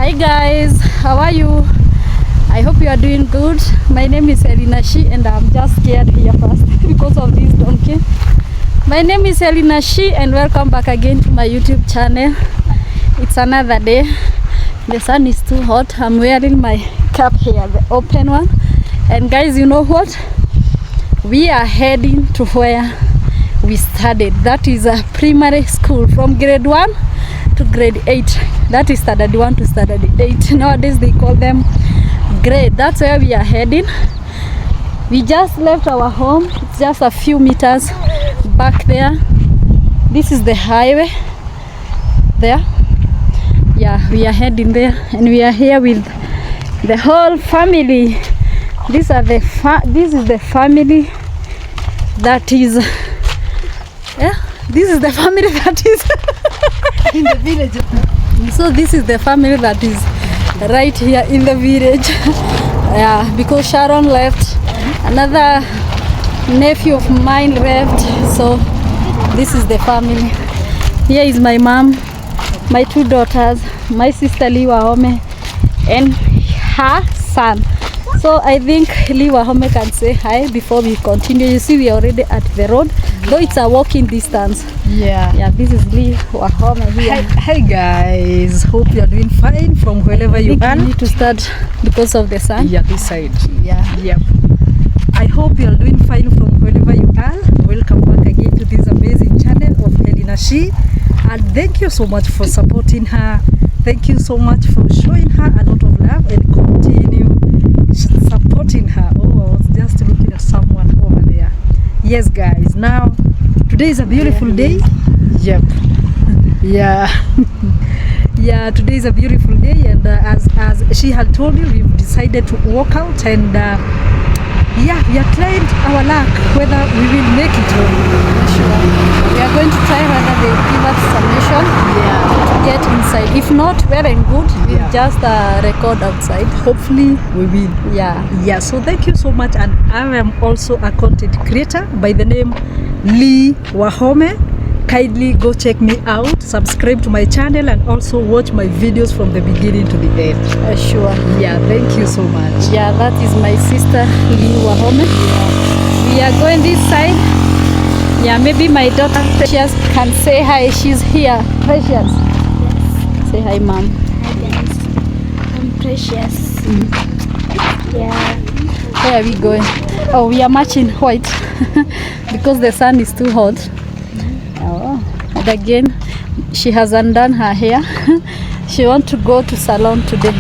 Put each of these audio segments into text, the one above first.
Hi guys, how are you? I hope you are doing good. My name is Elina Shi and I'm just scared here first because of this donkey. My name is Elina Shi and welcome back again to my YouTube channel. It's another day. The sun is too hot. I'm wearing my cap here, the open one. And guys, you know what? We are heading to where we studied. That is a primary school from grade 1 to grade 8. That is standard 1 to standard 8. Nowadays they call them grade. That's where we are heading. We just left our home. It's just a few meters back there. This is the highway there. Yeah, we are heading there and we are here with the whole family. This is the family that is this is the family that is in the village. So this is the family that is right here in the village. Yeah, because Sharon left, another nephew of mine left, so this is the family. Here is my mom, my two daughters, my sister Liwa Home and her son. So I think Liwa Home can say hi before we continue. You see we are already at the road, though it's a walking distance. Yeah, this is Liwa Home here. Hi guys, hope you are doing fine from wherever you are. We need to start because of the sun. Yeah, this side. Yeah. I hope you are doing fine from wherever you are. Welcome back again to this amazing channel of Elina Shi. And thank you so much for supporting her. Thank you so much for showing her a lot of love and continue supporting her. Oh, I was just looking at someone over there. Yes guys, now today is a beautiful day. Yep. Yeah. Yeah, today is a beautiful day, and as she had told you, we've decided to walk out, and yeah, we are trying our luck whether we will make it home. Sure. We are going to try whether they give us submission to get inside. If not, well and good. We'll just record outside. Hopefully we will. Yeah. So thank you so much, and I am also a content creator by the name Lee Wahome. Kindly go check me out, subscribe to my channel, and also watch my videos from the beginning to the end. Sure. Yeah, thank you so much. Yeah, that is my sister Lee Wahome. We are going this side. Yeah, maybe my daughter Precious can say hi. She's here. Precious. Yes. Say hi, mom. Hi guys. I'm Precious. Yeah. Where are we going? Oh, we are matching white because the sun is too hot. Oh, and again, she has undone her hair. She wants to go to salon today.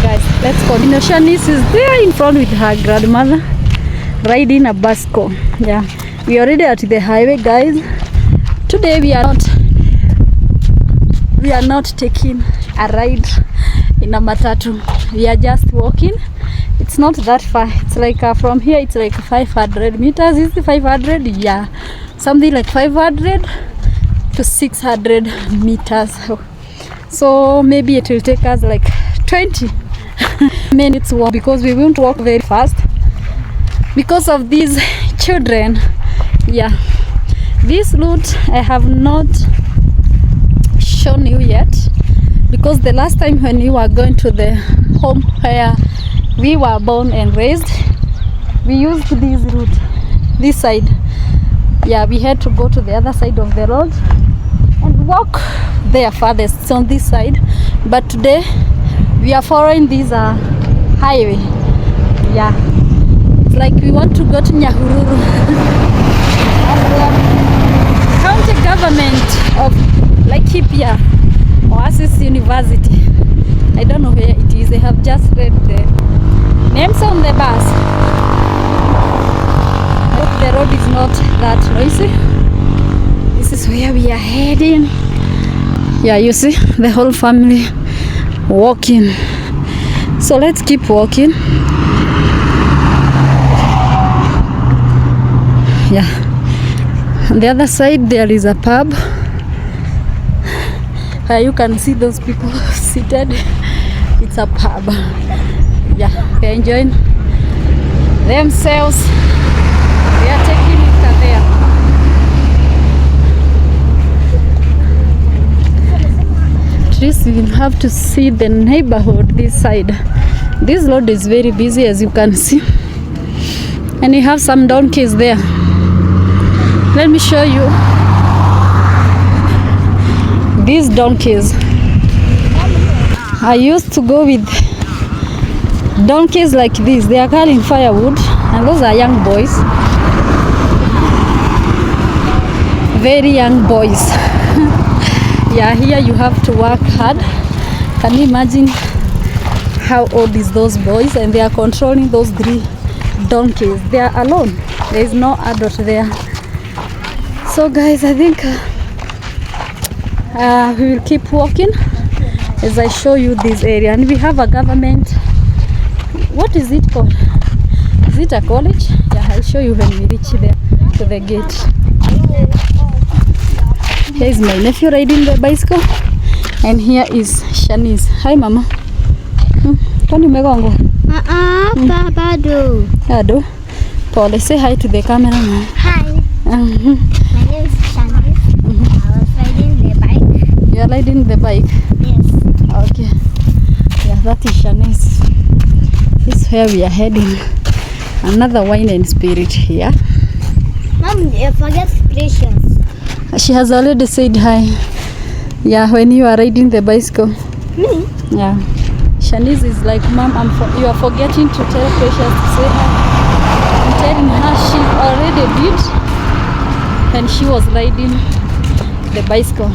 Guys, let's continue. Shanice is there in front with her grandmother, riding a bicycle. Yeah, we are already at the highway, guys. Today we are not taking a ride in a matatu. We are just walking. It's not that far. It's like from here it's like 500 meters. Is it 500? Yeah, something like 500 to 600 meters. So maybe it will take us like 20 minutes walk, because we won't walk very fast because of these children. Yeah, this route I have not shown you yet, because the last time when we were going to the home where we were born and raised, we used this route, this side. Yeah, we had to go to the other side of the road and walk there farthest. It's on this side, but today we are following this highway. Yeah, it's like we want to go to Nyahururu. County government of Laikipia, Oasis University. I don't know where it is. They have just read the names on the bus. Hope the road is not that noisy. This is where we are heading. Yeah, you see the whole family walking. So let's keep walking. Yeah, on the other side there is a pub where you can see those people seated. It's a pub. Yeah, they're enjoying themselves. They are taking it there. at least you have to see the neighborhood this side. This road is very busy, as you can see, and you have some donkeys there. Let me show you these donkeys. I used to go with donkeys like this. They are carrying firewood, and those are young boys, very young boys. Yeah, here you have to work hard. Can you imagine how old is those boys? And they are controlling those 3 donkeys. They are alone. There is no adult there. So guys, I think we will keep walking as I show you this area. And we have a government, what is it called? Is it a college? Yeah, I'll show you when we reach there to the gate. Here is my nephew riding the bicycle, and here is Shanice. Hi mama. Kwani umegongo? Bado. Bado. Pole, say hi to the camera. Hi. My name is Shanice. I was riding the bike. You are riding the bike? Yes. Okay. Yeah, that is Shanice. This is where we are heading. Another wine and spirit here. Mom, you forget Precious. She has already said hi. Yeah, when you are riding the bicycle. Me? Yeah. Shanice is like, Mom, you are forgetting to tell Precious to say hi. I'm telling her she already did when she was riding the bicycle.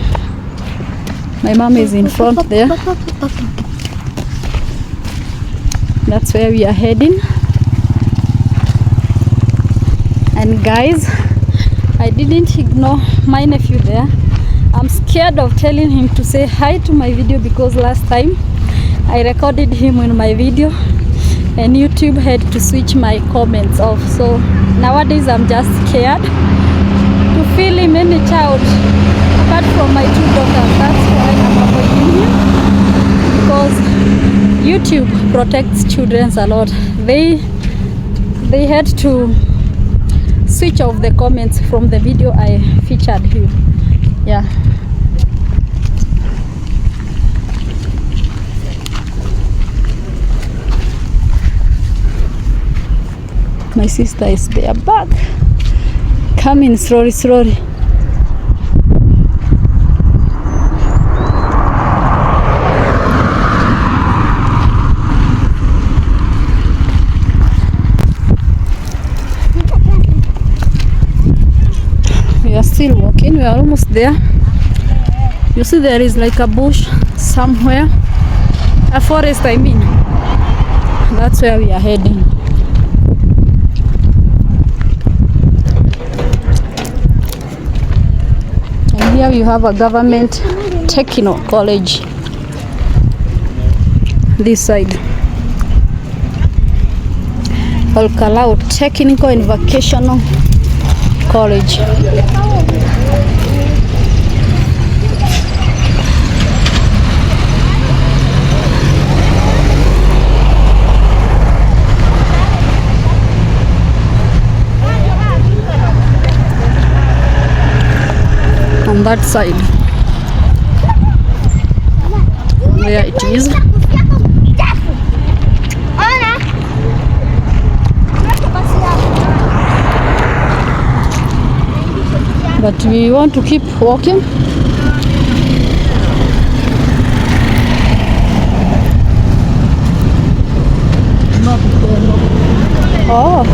My mom is in front there. That's where we are heading. And guys, I didn't ignore my nephew there. I'm scared of telling him to say hi to my video because last time I recorded him in my video and YouTube had to switch my comments off. So nowadays I'm just scared to film any child apart from my 2 daughters. That's why I'm avoiding him, because YouTube protects children a lot. They had to switch off the comments from the video I featured him. Yeah. My sister is there back, coming slowly. We are still walking. We are almost there. You see there is like a bush somewhere, a forest I mean. That's where we are heading. And here you have a government techno college this side. Olkalau Technical and Vocational College. On that side, there it is. But we want to keep walking. Oh.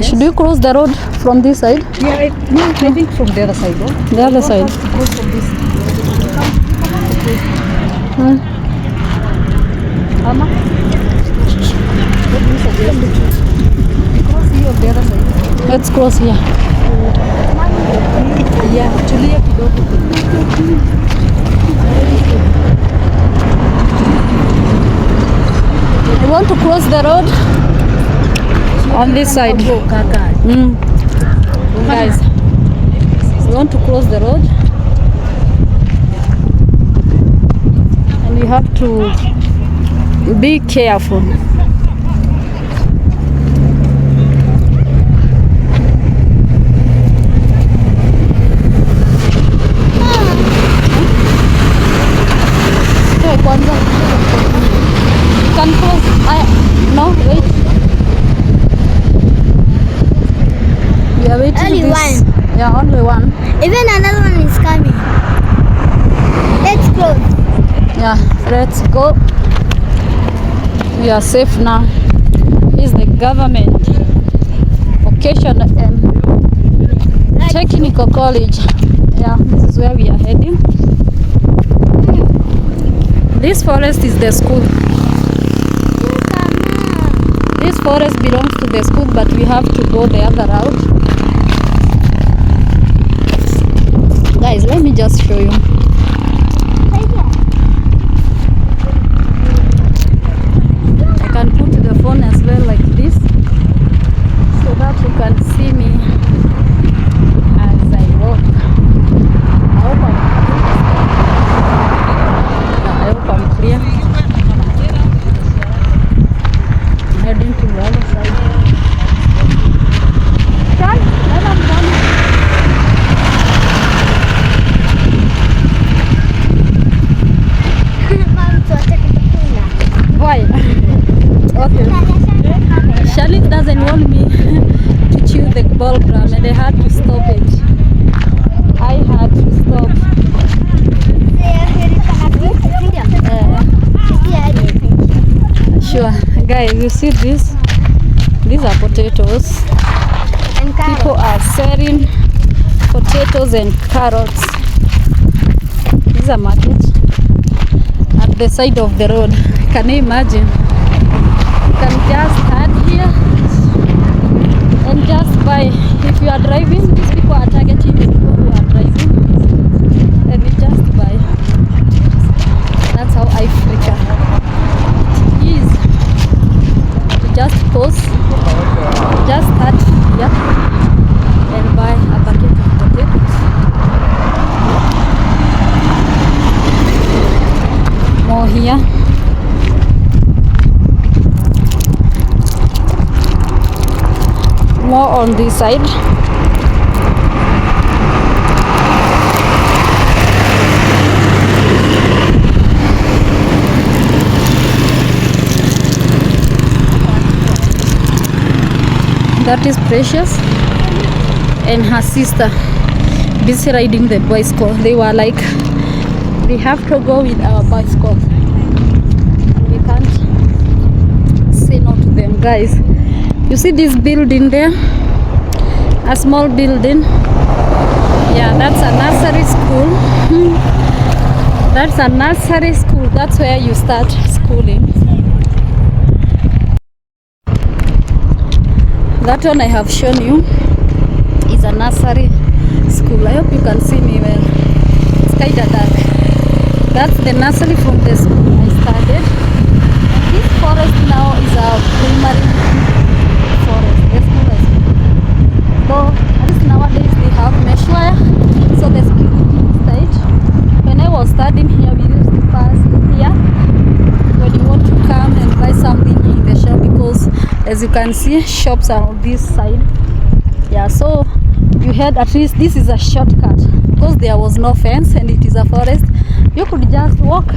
Should we cross the road from this side? Yeah, I think from the other side. No? The other side. Go from this. Mama, what do you suggest? We cross here on the other side. Let's cross here. Yeah, tulia kidogo. want to cross the road on this side. Guys, we want to cross the road and you have to be careful. You can cross. No, wait. We are waiting. Only this. one. Yeah, only one. Even another one is coming. Let's close. Yeah, let's go. We are safe now. This is the government vocational and technical college. Yeah, this is where we are heading. This forest is the school. This forest belongs to the school, but we have to go the other route. Guys, let me just show you. I can put the phone as well like this so that you can see me as I walk. I hope I'm clear. I'm heading to the other side. Turn, let them turn. Why? Okay. Charlotte doesn't want me to chew the ball gum and I had to stop it. I had to stop. Sure. Guys, you see this? These are potatoes. And People are selling potatoes and carrots. This is a market at the side of the road. Can you imagine? You can just stand here and just buy. If you are driving, these people are targeting the people who are driving, and we just buy. That's how Africa is. You just pause, just start here and buy a bucket of potatoes. More here. More on this side. That is Precious and her sister busy riding the bicycle. They were like, we have to go with our bicycle. And we can't say no to them, guys. You see this building there? A small building. Yeah, that's a nursery school. That's a nursery school. That's where you start schooling. That one I have shown you is a nursery school. I hope you can see me well. It's kind of dark. That's the nursery from the school I started. And this forest now is a primary forest. The school is. Though at least nowadays they have mesh wire, so the security is tight. When I was studying here, we used to pass here when you want to come and buy something in the shop, because as you can see, shops are on this side. Yeah, so you had at least this is a shortcut because there was no fence and it is a forest. You could just walk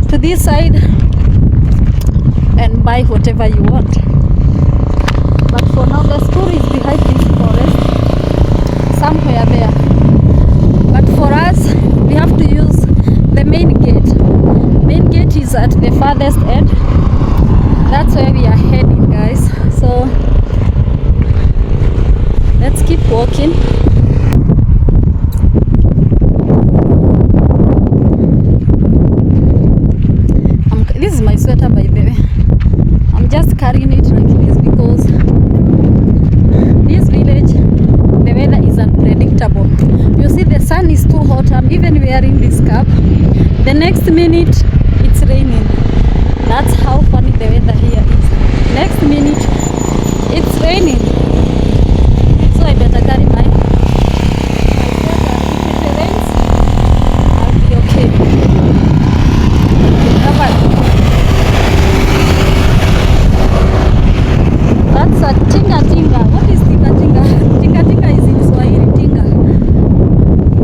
to this side and buy whatever you want. But for now, the school is behind this forest, somewhere there. But for us, we have to use the main gate. Main gate is at the farthest end. That's where we are heading, guys. So let's keep walking. This is my sweater, by the way. I'm just carrying it like this because this village, the weather is unpredictable. You see, the sun is too hot. I'm even wearing this cap. The next minute, it's raining. That's how funny the weather here is. Next minute, it's raining. So I better carry my if it rains, I'll be okay. That's a tinga tinga. What is tinga tinga? Tinga tinga is in Swahili. Tinga.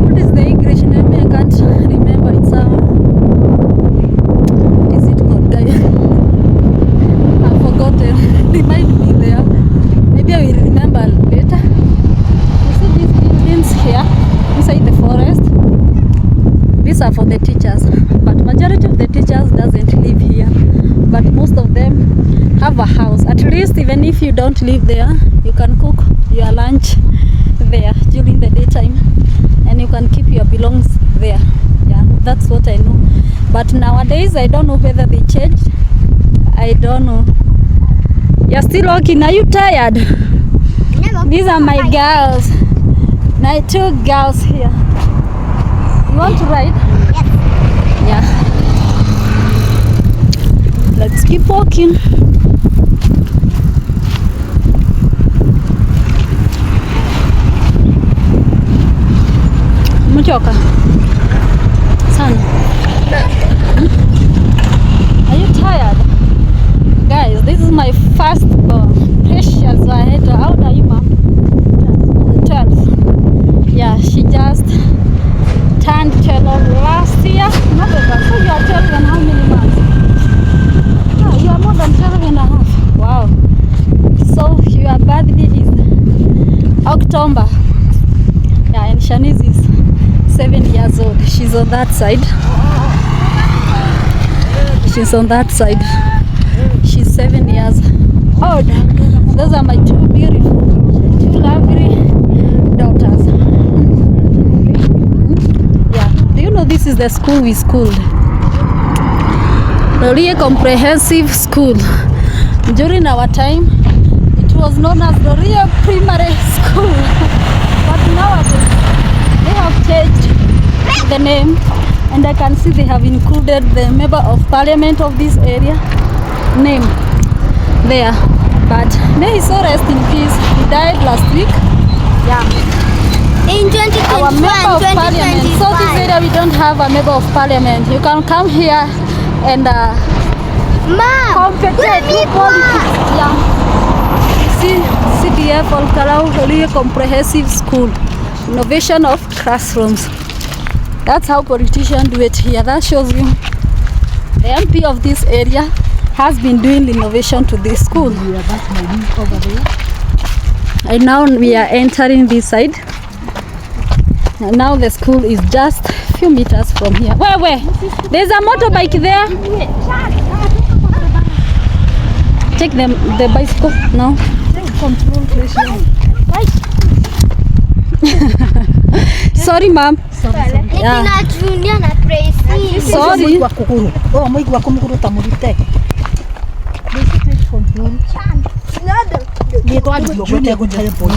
What is the English name? I can't remember. It's what is it called, guys? I've forgotten. Remind me there. Maybe I will remember later. You see these buildings here inside the forest. These are for the teachers, but majority of the teachers doesn't live here. But most of them have a house. At least even if you don't live there, you can cook your lunch there during the daytime, and you can keep your belongings there. Yeah, that's what I know. But nowadays I don't know whether they changed. I don't know. You're still walking. Are you tired? These are my girls. My 2 girls here. You want to ride? Yes. Yeah. Let's keep walking. Umechoka sana? Are you tired? Guys, this is my first born. Precious Waheto. How old are you, mom? 12. Yeah, she just turned 12 last year. November. So you are 12 and how many months? Oh, you are more than 12 and a half. Wow. So your birthday is October. Yeah, and Shanice is 7 years old. She's on that side. She's on that side. She's 7 years old. Those are my 2 beautiful, 2 lovely daughters. Yeah. Do you know this is the school we schooled? Dorie Comprehensive School. During our time, it was known as Dorie Primary School. But nowadays, they have changed the name, and I can see they have included the member of parliament of this area name there. But may he so rest in peace. He died last week. Yeah. In 2021, Our member of parliament. So this area we don't have a member of parliament. You can come here and Mom, compete with politics. Yeah. See CDF Olkalau Comprehensive School. Innovation of classrooms. That's how politicians do it here. That shows you the MP of this area has been doing innovation to this school. Yeah, that's my link over there. And now we are entering this side. And now the school is just a few meters from here. Where? There's a motorbike there. Take the bicycle now. Control pressure. Sorry, ma'am. Yeah. Junior na Tracy. Sorry. Oh, my God, come to Tamurite. Basic control. Dia tu ada juga aku cari pun.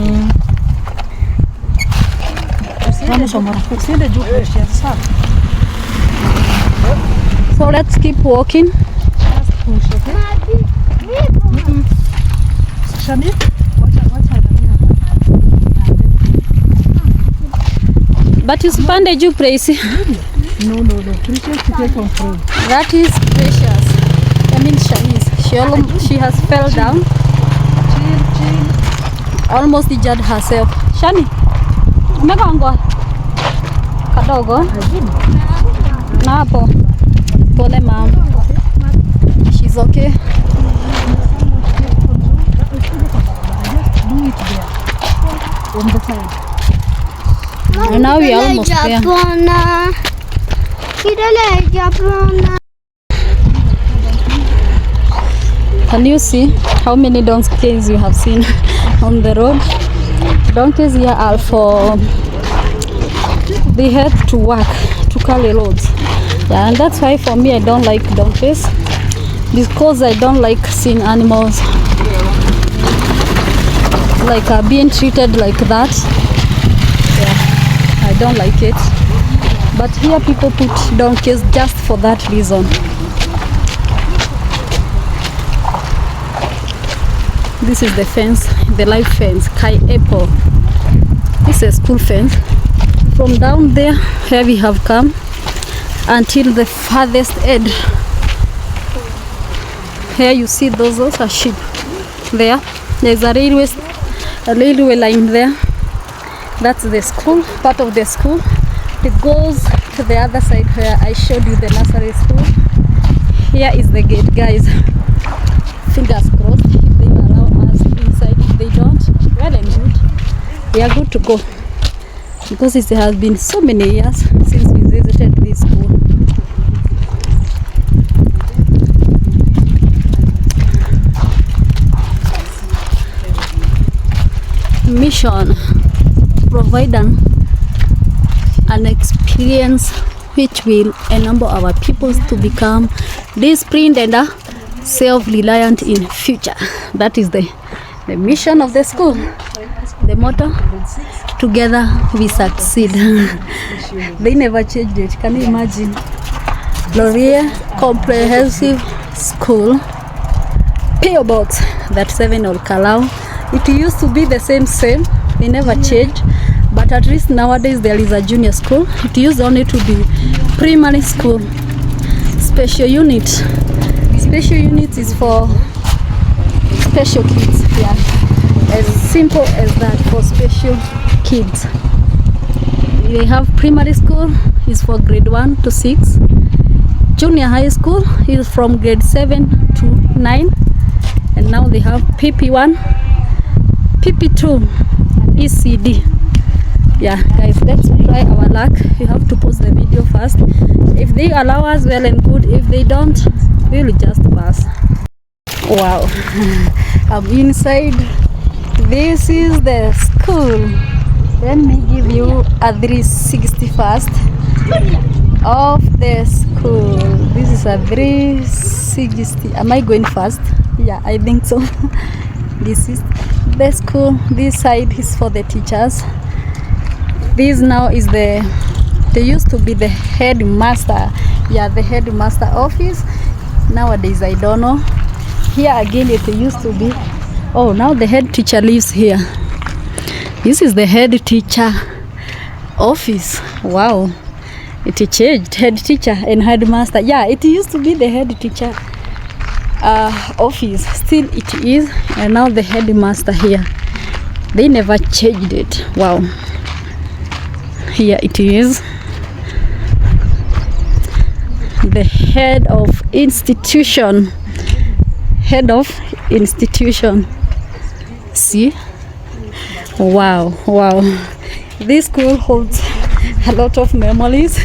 Kamu sama aku sih ada juga siapa? So let's keep walking. Shani, But you spande juu Praise. No. Precious to take control. That is Precious. I mean Shanice. She has fell down. Almost injured herself. Shani, umegongwa kadogo na hapo. Pole ma'am. She's okay. Do it there. On the side. And now we are almost there. Can you see how many donkeys you have seen on the road? Donkeys here are for they head to work to carry loads. Yeah, and that's why for me I don't like donkeys, because I don't like seeing animals like being treated like that. Yeah, I don't like it. But here people put donkeys just for that reason. This is the fence, the live fence, Kai Apple. This is a school fence. From down there, here we have come until the farthest edge. Here you see those are sheep. There's a railway line there. That's the school, part of the school. It goes to the other side where I showed you the nursery school. Here is the gate, guys. Fingers crossed if they allow us inside. If they don't, well and good. We are good to go, because it has been so many years since we visited this school. Mission: provide an experience which will enable our pupils to become disciplined and self-reliant in future. That is the mission of the school. The motto: together we succeed. They never changed it. Can you imagine? Laurier Comprehensive School, PO Box, that 7 or Kalau. It used to be the same. They never changed, but at least nowadays there is a junior school. It used only to be primary school. Special unit. Special unit is for special kids. Yeah, as simple as that, for special kids. They have primary school is for grade 1 to 6. Junior high school is from grade 7 to 9, and now they have PP1, PP2, ECD. Yeah, guys, let's try our luck. We have to pause the video first. If they allow us, well and good. If they don't, we'll just pass. Wow. I'm inside. This is the school. Let me give you a 360 first of the school. This is a 360. Am I going fast? Yeah, I think so. This is the school. This side is for the teachers. This now is they used to be the headmaster. Yeah, the headmaster office. Nowadays I don't know. Here again it used to be, oh, now the head teacher lives here. This is the head teacher office. Wow, it changed, head teacher and headmaster. Yeah, it used to be the head teacher office. Still it is, and now the headmaster here. They never changed it. Wow. Here it is. The head of institution. Head of institution. See? Wow, wow. This school holds a lot of memories.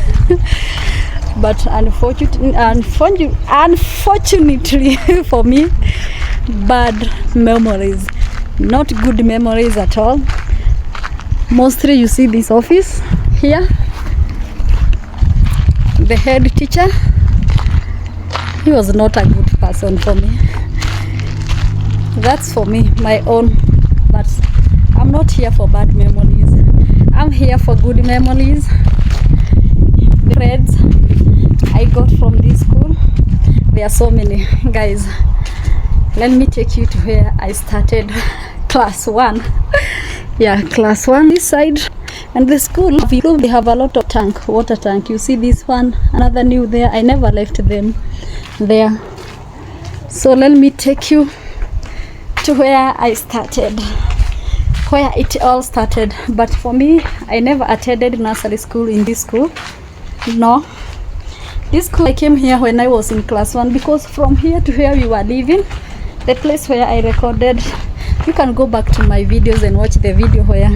But unfortunately for me, bad memories. Not good memories at all. Mostly you see this office here. The head teacher, he was not a good person for me. That's for me, my own. But I'm not here for bad memories. I'm here for good memories. The friends I got from this school, there are so many. Guys, let me take you to where I started. Class 1. Yeah, class 1 this side. And the school, they have a lot of water tank. You see this one, another new there. I never left them there. So let me take you to where I started, where it all started. But for me, I never attended nursery school in this school. No. This school, I came here when I was in class 1, because from here to where we were living, the place where I recorded, you can go back to my videos and watch the video where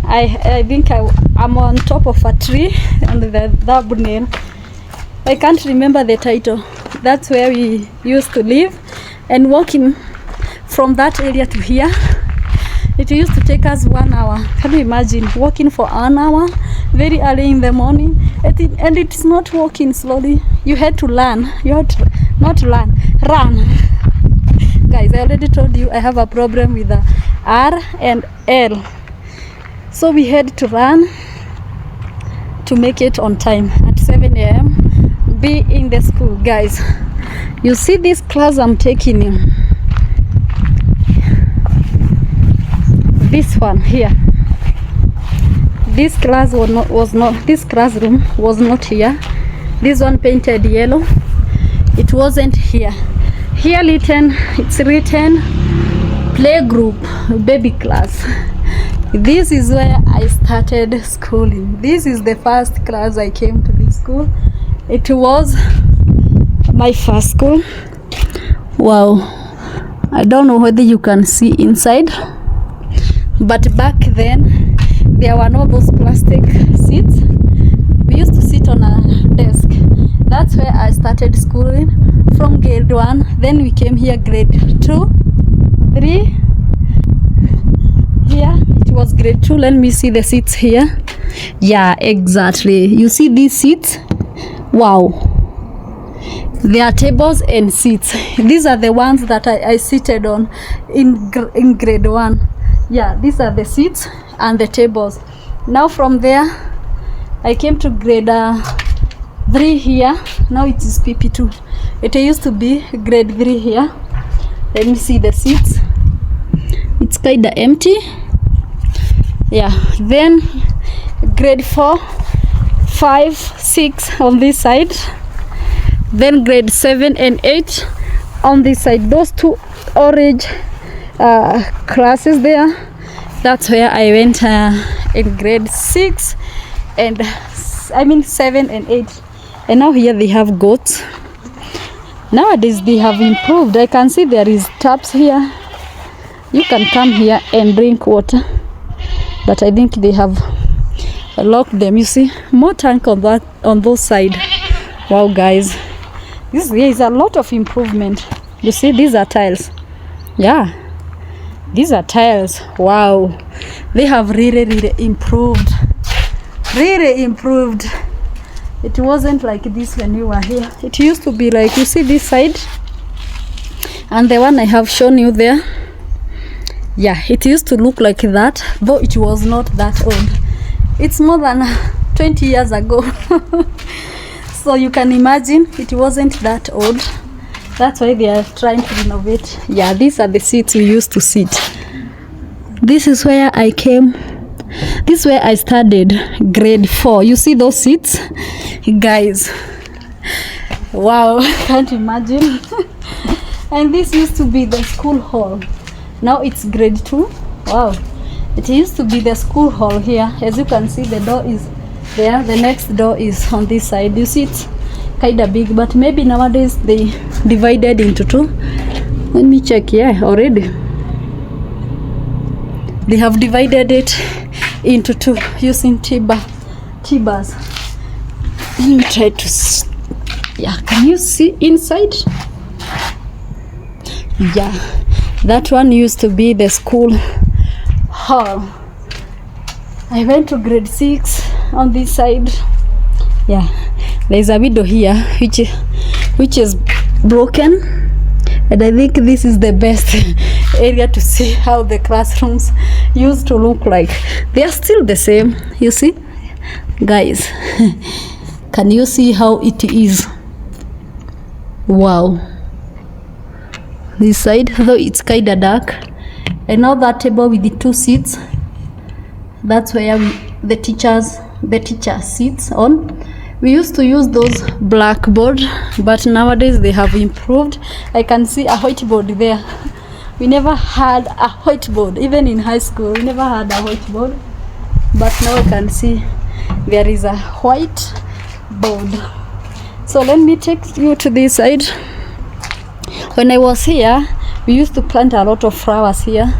I think I'm on top of a tree and the thumbnail. I can't remember the title. That's where we used to live, and walking from that area to here, it used to take us 1 hour. Can you imagine walking for 1 hour very early in the morning? And it's not walking slowly. You had to learn. You had to not learn, run. Guys, I already told you I have a problem with the R and L. So we had to run to make it on time at 7 a.m. Be in the school. Guys, you see this class I'm taking you. this one here. This classroom was not here. This one painted yellow, it wasn't here. Here it's written playgroup, baby class. This is where I started schooling. This is the first class I came to this school. It was my first school. Wow, I don't know whether you can see inside, but back then there were no those plastic seats. We used to sit on a desk. That's where I started schooling from grade 1. Then we came here grade 2, 3. Here it was grade 2. Let me see the seats here. Yeah, exactly. You see these seats? Wow. They are tables and seats. These are the ones that I seated on in grade 1. Yeah, these are the seats and the tables. Now from there I came to grade 3 here. Now it is PP2. It used to be grade 3 here. Let me see the seats. It's kinda empty. Yeah, then grade 4, 5, 6 on this side. Then grade 7 and 8 on this side. Those two orange classes there, that's where I went in grade 6 and 7 and 8. And now here they have goats. Nowadays they have improved. I can see there is taps here. You can come here and drink water, but I think they have locked them. You see more tank on those side. Wow guys, there is a lot of improvement. You see, these are tiles. Yeah, these are tiles. Wow, they have really improved. Really improved. It wasn't like this when you were here. It used to be like, you see this side and the one I have shown you there. Yeah, it used to look like that, though it was not that old. It's more than 20 years ago. So you can imagine it wasn't that old. That's why they are trying to renovate. Yeah, these are the seats we used to sit. This is where I came. This is where I studied grade 4. You see those seats? Guys, wow, can't imagine. And this used to be the school hall. Now it's grade 2. Wow, it used to be the school hall here. As you can see, the door is there. The next door is on this side. You see, it's kind of big, but maybe nowadays they divided into 2. Let me check. Yeah, already they have divided it into 2 using T-bars. Let me try to yeah, can you see inside? Yeah, that one used to be the school hall. I went to grade 6 on this side. Yeah, there's a window here which is broken, and I think this is the best area to see how the classrooms used to look like. They are still the same. You see, guys, can you see how it is? Wow. This side, though it's kind of dark. And now that table with the 2 seats, that's where the teacher sits on. We used to use those blackboard, but nowadays they have improved. I can see a whiteboard there. We never had a whiteboard. Even in high school, we never had a whiteboard. But now I can see there is a white board. So let me take you to this side. When I was here, we used to plant a lot of flowers here.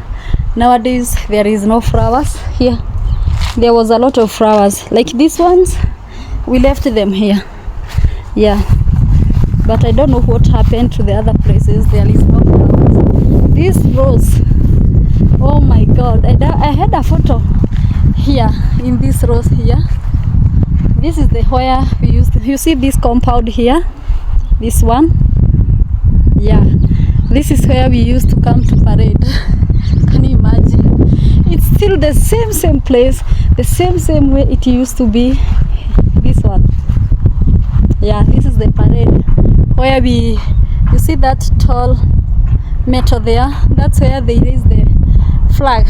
Nowadays, there is no flowers here. There was a lot of flowers. Like these ones, we left them here. Yeah. But I don't know what happened to the other places. There is no flowers. This rose, oh my God. I had a photo here in this rose here. This is the where we used to, you see this compound here, this one. Yeah, this is where we used to come to parade. Can you imagine? It's still the same place, the same way it used to be. This one. Yeah, this is the parade where you see that tall metal there. That's where they raise the flag,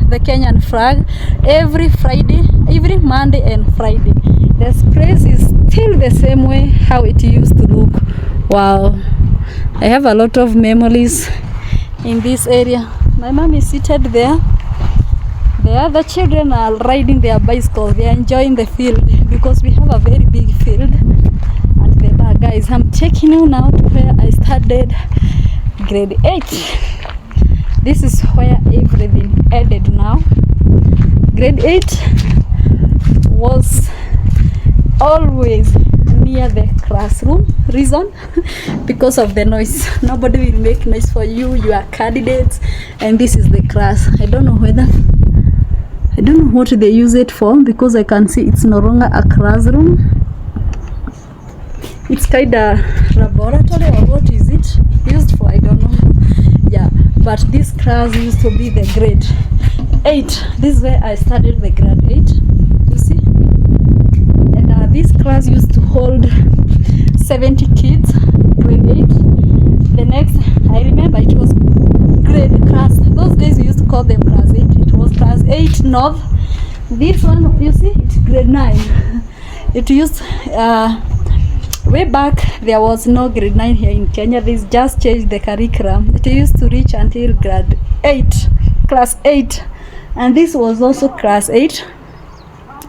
the Kenyan flag, every Friday, every Monday and Friday. This place is still the same way how it used to look. Wow, I have a lot of memories in this area. My mom is seated there. The other children are riding their bicycles. They are enjoying the field because we have a very big field at the back. Guys, I'm taking you now to where I started grade 8. This is where everything ended now. Grade 8 was always near the classroom. Reason? Because of the noise. Nobody will make noise for you. You are candidates and this is the class. I don't know what they use it for, because I can see it's no longer a classroom. It's kind of laboratory, or what is it used for? I don't know. Yeah, but this class used to be the grade 8. This is where I studied the grade 8. You see? And this class used to hold 70 kids, grade 8. The next, I remember it was grade class. Those days we used to call them class 8. It was class 8 North. This one, you see, it's grade 9. It used, way back, there was no grade 9 here in Kenya. They just changed the curriculum. It used to reach until grade 8, class 8. And this was also class 8.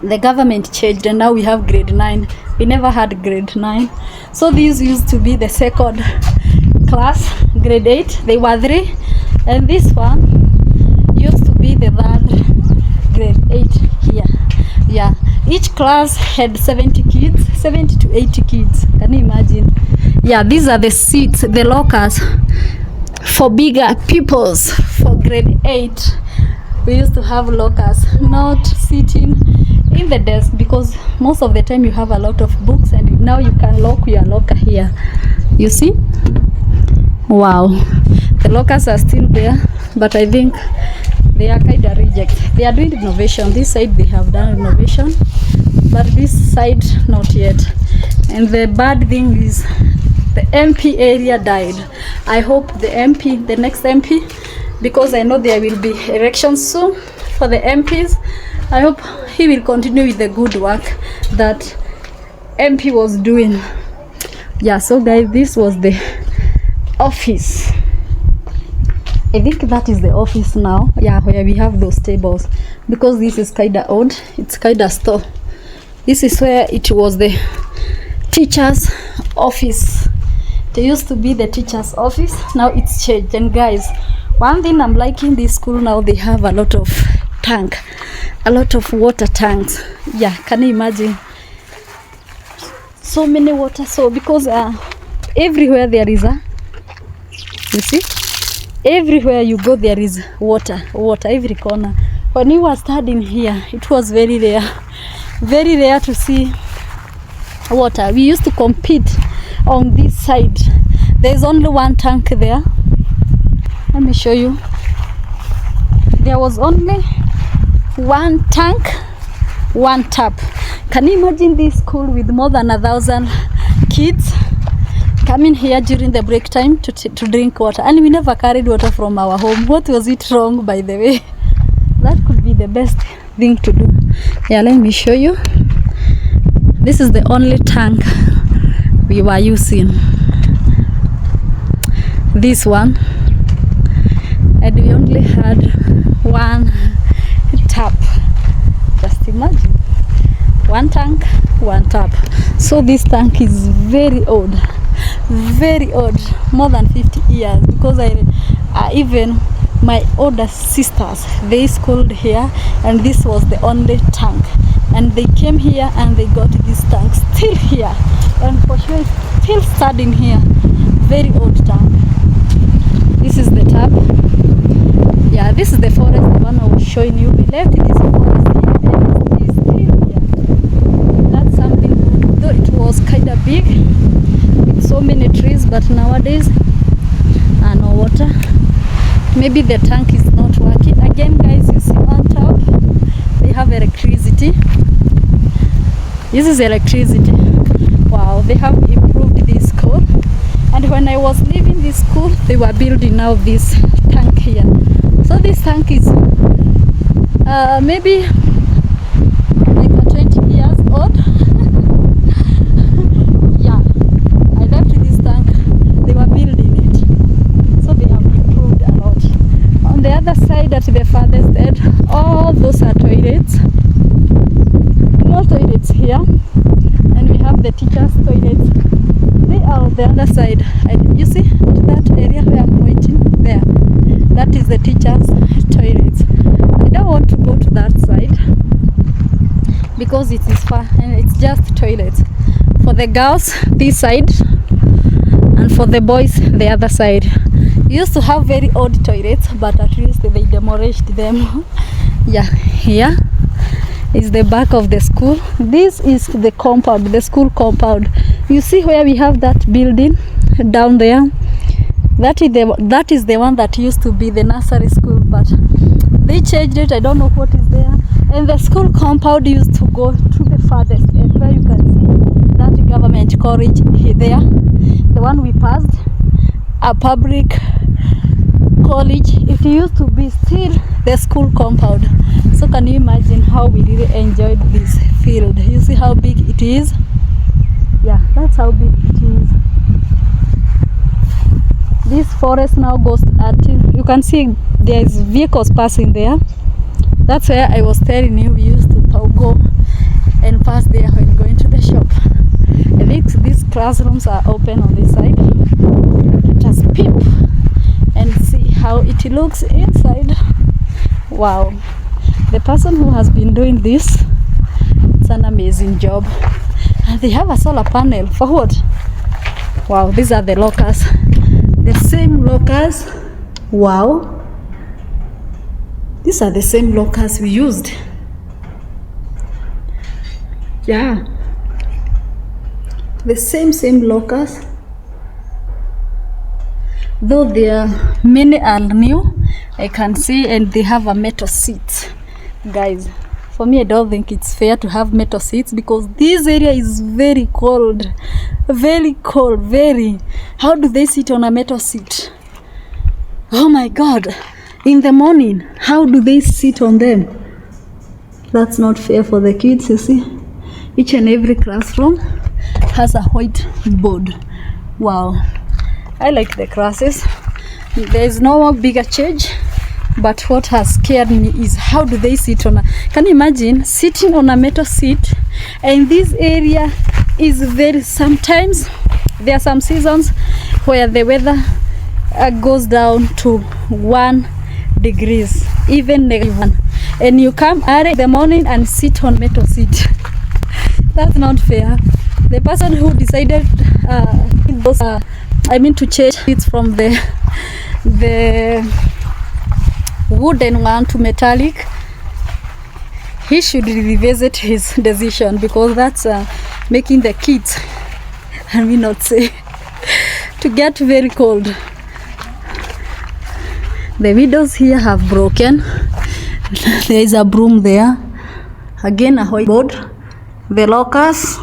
The government changed and now we have grade 9. We never had grade 9. So these used to be the second class, grade 8. They were 3. And this one used to be the third, grade 8 here. Yeah, each class had 70 kids, 70 to 80 kids. Can you imagine? Yeah, these are the seats, the lockers for bigger pupils. For grade 8, we used to have lockers, not sitting in the desk, because most of the time you have a lot of books, and now you can lock your locker here. You see? Wow, the lockers are still there, but I think they are kind of reject. They are doing renovation. This side they have done renovation, but this side not yet. And the bad thing is the MP area died. I hope the MP, the next MP, because I know there will be elections soon for the MPs, I hope he will continue with the good work that MP was doing. Yeah, so guys, this was the office. I think that is the office now. Yeah, where we have those tables, because this is kind of old. It's kind of store. This is where it was the teacher's office. It used to be the teacher's office. Now it's changed. And guys, one thing I'm liking this school now, they have a lot of tank, a lot of water tanks. Yeah, can you imagine? So many water. So because everywhere there is a, you see, everywhere you go there is water, every corner. When we were studying here, it was very rare to see water. We used to compete on this side. There's only one tank there. Let me show you. There was only one tank, one tap. Can you imagine this school with more than 1,000 kids coming here during the break time to drink water? And we never carried water from our home. What was it wrong, by the way? That could be the best thing to do. Yeah, let me show you. This is the only tank we were using. This one. And we only had one tap. Just imagine. One tank, one tap. So this tank is very old. Very old, more than 50 years, because even my older sisters, they schooled here, and this was the only tank, and they came here and they got this tank still here, and for sure it's still standing here. Very old tank. This is the tap. Yeah, this is the forest, the one I was showing you. We left this forest here and it's still here. That's something good, though it was kind of big, so many trees, but nowadays no water. Maybe the tank is not working. Again, guys, you see on top they have electricity. This is electricity. Wow, they have improved this school. And when I was leaving this school, they were building now this tank here. So So this tank is maybe like 20 years old. Yeah, I left this tank, they were building it, so they have improved a lot. On the other side, at the farthest end, all those are toilets. No toilets here, and we have the teachers' toilets. They are on the other side. And you see that area where I'm pointing there? That is the teachers' toilets. I don't want to go to that side because it is far and it's just toilets. For the girls, this side, and for the boys, the other side. We used to have very old toilets, but at least they demolished them. Yeah, here is the back of the school. This is the compound, the school compound. You see where we have that building down there? That is the one that used to be the nursery school, but they changed it. I don't know what is there. And the school compound used to go to the farthest end, where you can see that government college there, the one we passed, a public college. It used to be still the school compound. So can you imagine how we really enjoyed this field? You see how big it is? Yeah, that's how big it is. This forest now goes until you can see there is vehicles passing there. That's where I was telling you we used to go and pass there when going to the shop. I think these classrooms are open on this side. Just peep and see how it looks inside. Wow, the person who has been doing this, it's an amazing job. And they have a solar panel for what? Wow, these are the lockers, the same lockers. Wow, these are the same lockers we used. Yeah, the same lockers, though there many are new, I can see, and they have a metal seat. Guys, for me, I don't think it's fair to have metal seats because this area is very cold. Very cold, very. How do they sit on a metal seat? Oh my God. In the morning, how do they sit on them? That's not fair for the kids, you see. Each and every classroom has a white board. Wow. I like the classes. There is no bigger change. But what has scared me is how do they sit on a... Can you imagine sitting on a metal seat? And this area is very... Sometimes there are some seasons where the weather goes down to 1 degree, even -1. And you come early in the morning and sit on metal seat. That's not fair. The person who decided to change it from the wooden one to metallic, he should revisit his decision because that's making the kids, and we not say, to get very cold. The windows here have broken. There is a broom there. Again, a whiteboard. The lockers.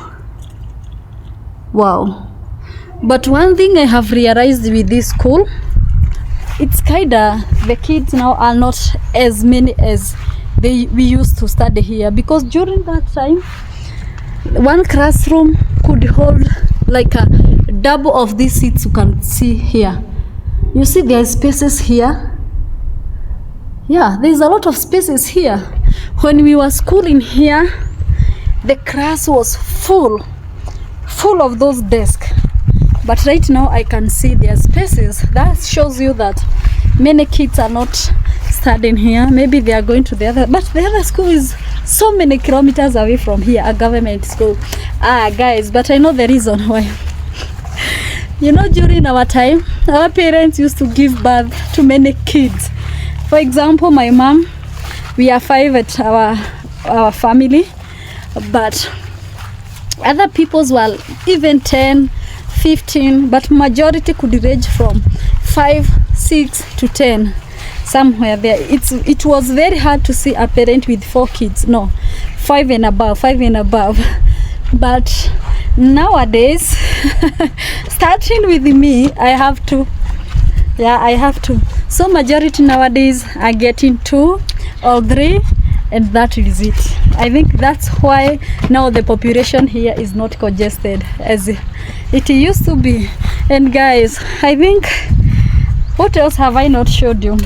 Wow. But one thing I have realized with this school, it's kinda, the kids now are not as many as we used to study here, because during that time one classroom could hold like a double of these seats you can see here. You see there are spaces here. Yeah, there's a lot of spaces here. When we were schooling here, the class was full of those desks. But right now I can see there are spaces. That shows you that many kids are not studying here. Maybe they are going to the other, but the other school is so many kilometers away from here, a government school. Guys, but I know the reason why. You know, during our time, our parents used to give birth to many kids. For example, my mom, we are 5 at our family, but other people's were even 10, 15, but majority could range from 5, 6 to 10, somewhere there. It was very hard to see a parent with 4 kids. No, 5 and above. But nowadays, starting with me, I have to So majority nowadays are getting 2 or 3, and that is it. I think that's why now the population here is not congested as it used to be. And guys, I think, what else have I not showed you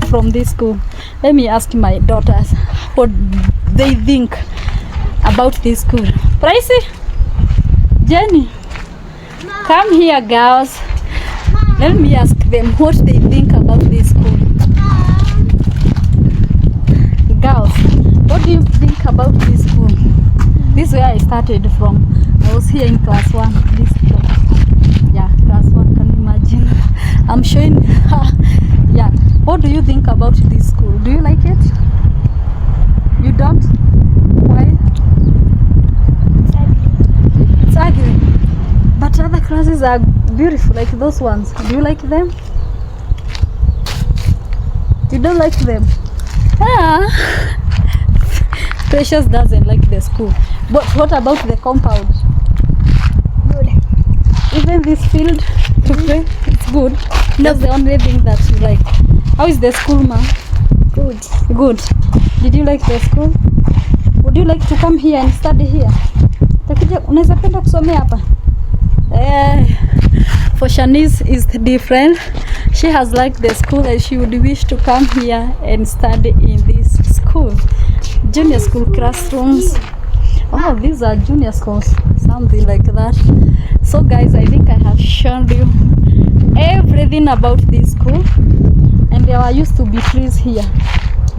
from this school? Let me ask my daughters what they think about this school. Pricey, Jenny, come here, girls. Let me ask them what they think about this school. Girls, what do you think about this school? This is where I started from. I was here in class 1. This class. Yeah, class 1. Can you imagine? I'm showing her. Yeah. What do you think about this school? Do you like it? You don't? Why? It's ugly. But other classes are beautiful, like those ones. Do you like them? You don't like them? Ah. Precious doesn't like the school. But what about the compound? Good. Even this field to play, it's good. That's the only thing that you like. How is the school, ma? Good. Good. Did you like the school? Would you like to come here and study here? Takuja, unaweza penda kusomea hapa? For Shanice is different. She has liked the school and she would wish to come here and study in this school. Junior school classrooms. Oh, these are junior schools, something like that. So guys, I think I have shown you everything about this school. And there used to be trees here.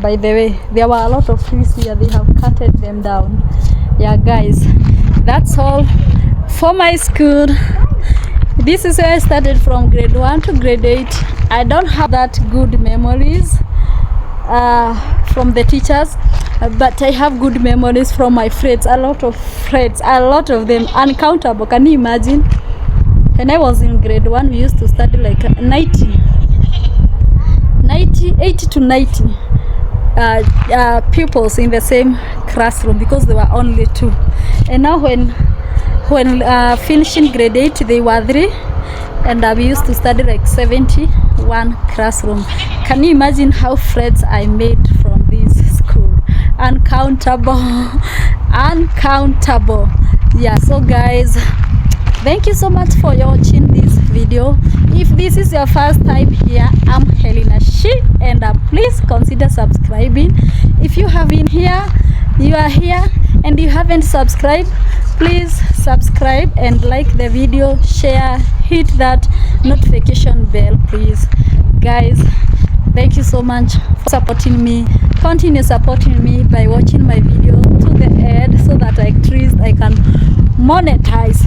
By the way, there were a lot of trees here. They have cutted them down. Yeah guys, that's all for my school. This is where I started from grade 1 to grade 8. I don't have that good memories from the teachers, but I have good memories from my friends. A lot of friends, a lot of them, uncountable. Can you imagine? When I was in grade 1, we used to study like 80 to 90 pupils in the same classroom because there were only 2. And now when finishing grade 8, they were 3, and we used to study like 71 classroom. Can you imagine how friends I made from this school? Uncountable. Uncountable. Yeah, so guys, thank you so much for watching this video. If this is your first time here, I'm Helena Shi, and please consider subscribing. If you have been here, you are here and you haven't subscribed, please subscribe and like the video, share, hit that notification bell, please. Guys, thank you so much for supporting me. Continue supporting me by watching my video to the end so that at least I can monetize.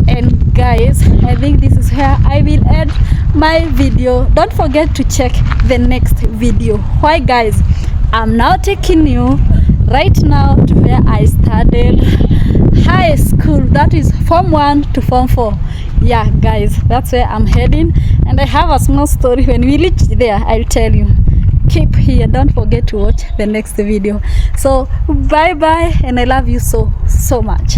And guys, I think this is where I will end my video. Don't forget to check the next video. Why guys, I'm now taking you right now to where I studied high school, that is form 1 to form 4. Yeah guys, that's where I'm heading, and I have a small story. When we reach there, I'll tell you. Keep here, don't forget to watch the next video. So bye bye, and I love you so much.